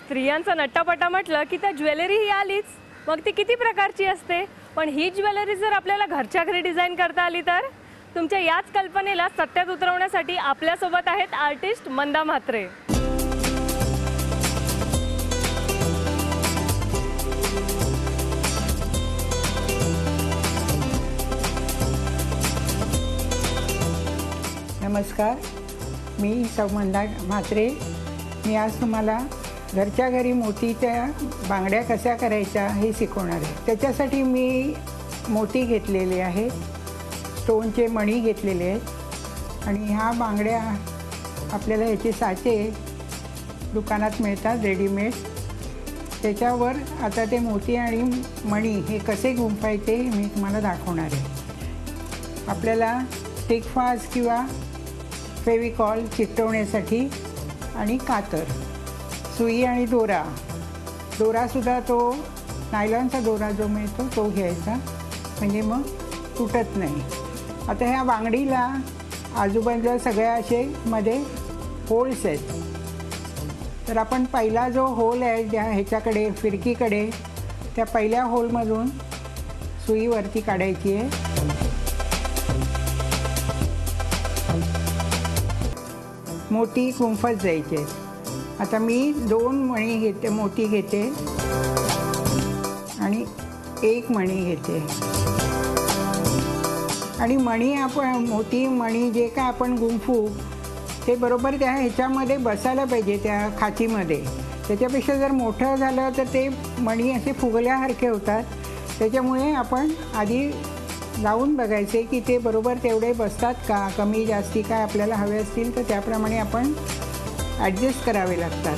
स्त्रियांचा नट्टापट्टा म्हटलं की त्या ज्वेलरी ही आलीच, मग ती किती प्रकारची असते. पण ही ज्वेलरी जर आपल्याला घरच्या घरी डिझाईन करता आली तर तुमच्या याच कल्पनेला सत्यात उतरवण्यासाठी आपल्यासोबत आहेत आर्टिस्ट मंदा म्हात्रे. नमस्कार, मी सौ मंदा म्हात्रे. मी आज तुम्हाला घरच्या घरी मोतीच्या बांगड्या कशा करायच्या हे शिकवणार आहे. त्याच्यासाठी मी मोती घेतलेले आहेत, स्टोनचे मणी घेतलेले आहेत आणि ह्या बांगड्या आपल्याला ह्याचे साचे दुकानात मिळतात रेडीमेड. त्याच्यावर आता ते मोती आणि मणी हे कसे गुंफायचे मी तुम्हाला दाखवणार आहे. आपल्याला स्टिकफास्ट किंवा फेविकॉल चिकटवण्यासाठी आणि कातर, सुई आणि दोरासुद्धा तो नायलॉनचा दोरा जो मिळतो तो घ्यायचा, म्हणजे मग तुटत नाही. आता ह्या बांगडीला आजूबाजूला सगळ्या असे मध्ये होल्स आहेत. तर आपण पहिला जो होल आहे ज्या ह्याच्याकडे फिरकीकडे, त्या पहिल्या होलमधून सुई वरती काढायची आहे. मोती गुंफत जायचे. आता मी 2 मणी घेते, मोती घेते आणि 1 मणी घेते. आणि मणी आपण मोती मणी जे काय आपण गुंफू ते बरोबर त्या ह्याच्यामध्ये बसायला पाहिजे, त्या खाचीमध्ये. त्याच्यापेक्षा जर मोठं झालं तर ते मणी असे फुगल्यासारखे होतात. त्याच्यामुळे आपण आधी लावून बघायचे की ते बरोबर तेवढे बसतात का, कमी जास्ती काय आपल्याला हवे असतील तर त्याप्रमाणे आपण ॲडजस्ट करावे लागतात.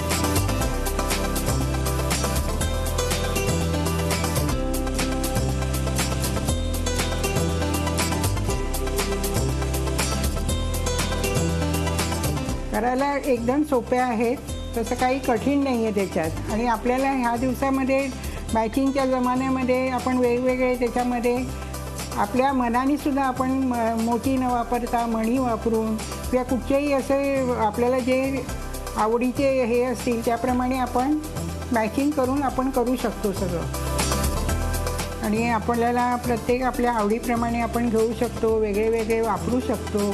करायला एकदम सोप्या आहेत, तसं काही कठीण नाही आहे त्याच्यात. आणि आपल्याला ह्या दिवसामध्ये मॅचिंगच्या जमान्यामध्ये आपण वेगवेगळे त्याच्यामध्ये आपल्या मनानेसुद्धा आपण मोती न वापरता मणी वापरून किंवा कुठचेही असे आपल्याला जे आवडीचे हे असतील त्याप्रमाणे आपण मॅचिंग करून आपण करू शकतो सगळं. आणि आपल्याला प्रत्येक आपल्या आवडीप्रमाणे आपण घेऊ शकतो, वेगळे वेगळे वापरू शकतो.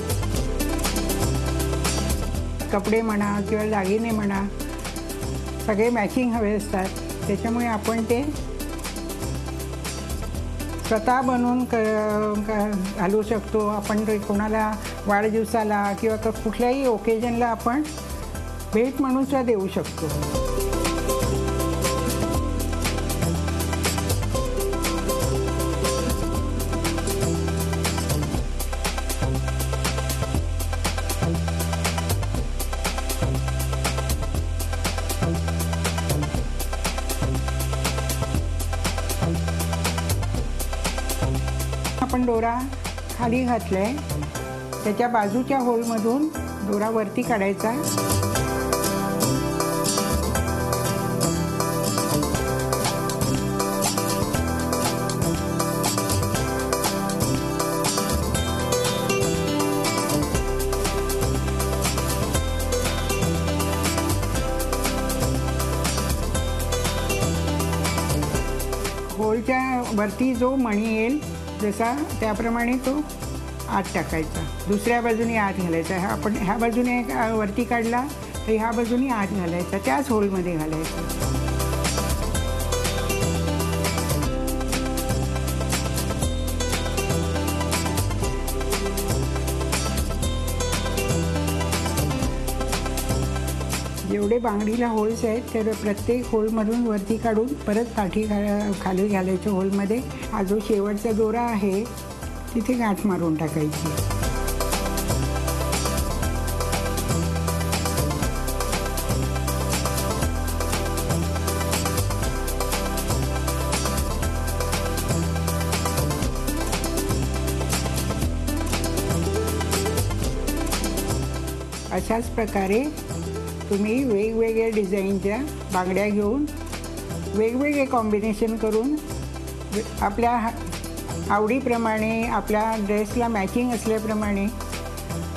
कपडे म्हणा किंवा दागिने म्हणा सगळे मॅचिंग हवे असतात. त्याच्यामुळे आपण ते स्वतः बनवून घालू शकतो. आपण कोणाला वाढदिवसाला किंवा कुठल्याही ओकेजनला आपण भेट म्हणून सुद्धा देऊ शकतो. आपण दोरा खाली घातलाय, त्याच्या बाजूच्या होलमधून दोरा वरती काढायचा. होलच्या वरती जो मणी येईल जसा त्याप्रमाणे तो आत टाकायचा, दुसऱ्या बाजूने आत घालायचा. आपण ह्या बाजूने वरती काढला तर ह्या बाजूने आत घालायचा, त्याच होलमध्ये घालायचा. जेवढे बांगडीला होल्स आहेत तर प्रत्येक होलमधून वरती काढून परत काठी खाली घालायचं होलमध्ये. हा जो शेवटचा दोरा आहे तिथे गाठ मारून टाकायची. अशाच प्रकारे तुम्ही वेगवेगळ्या डिझाईनच्या बांगड्या घेऊन वेगवेगळे कॉम्बिनेशन करून आपल्या आवडीप्रमाणे आपल्या ड्रेसला मॅचिंग असल्याप्रमाणे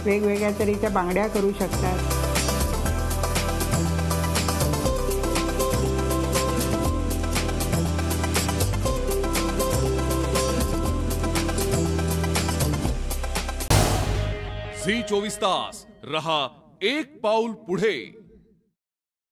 वेगवेगळ्या तऱ्हेच्या बांगड्या करू शकतात. झी 24 तास रहा एक पाऊल पुढे.